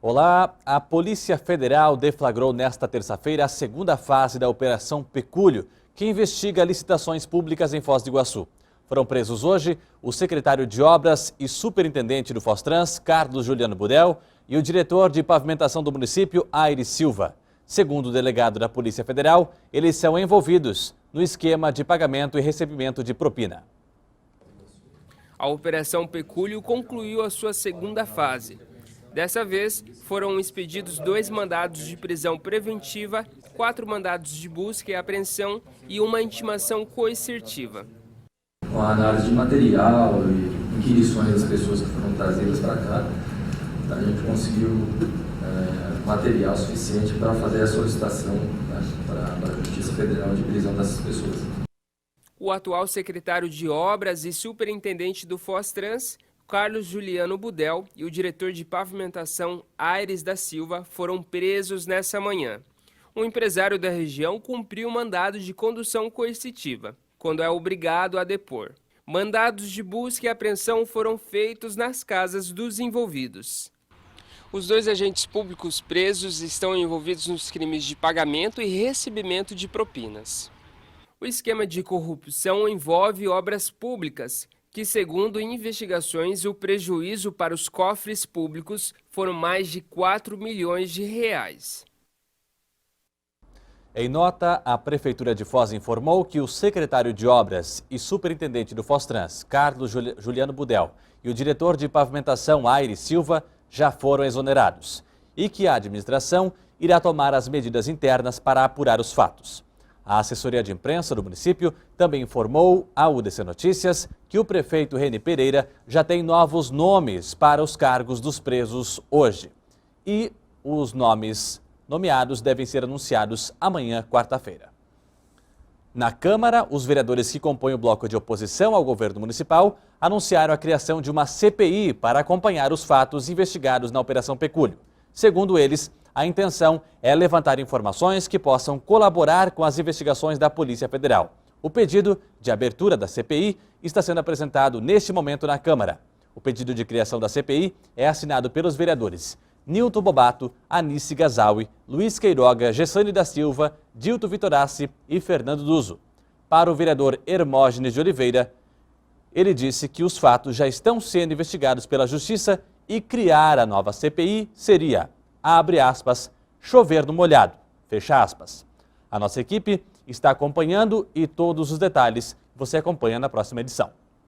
Olá, a Polícia Federal deflagrou nesta terça-feira a segunda fase da Operação Pecúlio, que investiga licitações públicas em Foz do Iguaçu. Foram presos hoje o secretário de Obras e superintendente do Fostrans, Carlos Juliano Budel, e o diretor de pavimentação do município, Aires Silva. Segundo o delegado da Polícia Federal, eles são envolvidos no esquema de pagamento e recebimento de propina. A Operação Pecúlio concluiu a sua segunda fase. Dessa vez, foram expedidos 2 mandados de prisão preventiva, 4 mandados de busca e apreensão e uma intimação coercitiva. Com a análise de material e inquirições das pessoas que foram trazidas para cá, a gente conseguiu material suficiente para fazer a solicitação, né, para a Justiça Federal de prisão dessas pessoas. O atual secretário de Obras e superintendente do Fostrans, Carlos Juliano Budel, e o diretor de pavimentação, Aires da Silva, foram presos nessa manhã. Um empresário da região cumpriu mandado de condução coercitiva, quando é obrigado a depor. Mandados de busca e apreensão foram feitos nas casas dos envolvidos. Os 2 agentes públicos presos estão envolvidos nos crimes de pagamento e recebimento de propinas. O esquema de corrupção envolve obras públicas, que, segundo investigações, o prejuízo para os cofres públicos foram mais de 4 milhões de reais. Em nota, a Prefeitura de Foz informou que o secretário de Obras e superintendente do Fostrans, Carlos Juliano Budel, e o diretor de pavimentação, Aires Silva, já foram exonerados e que a administração irá tomar as medidas internas para apurar os fatos. A assessoria de imprensa do município também informou à UDC Notícias que o prefeito Reni Pereira já tem novos nomes para os cargos dos presos hoje. E os nomes nomeados devem ser anunciados amanhã, quarta-feira. Na Câmara, os vereadores que compõem o bloco de oposição ao governo municipal anunciaram a criação de uma CPI para acompanhar os fatos investigados na Operação Pecúlio. Segundo eles, a intenção é levantar informações que possam colaborar com as investigações da Polícia Federal. O pedido de abertura da CPI está sendo apresentado neste momento na Câmara. O pedido de criação da CPI é assinado pelos vereadores Nilton Bobato, Anice Gazaui, Luiz Queiroga, Gessane da Silva, Dilto Vitorassi e Fernando Duzo. Para o vereador Hermógenes de Oliveira, ele disse que os fatos já estão sendo investigados pela Justiça e criar a nova CPI seria, abre aspas, chover no molhado, fecha aspas. A nossa equipe está acompanhando e todos os detalhes você acompanha na próxima edição.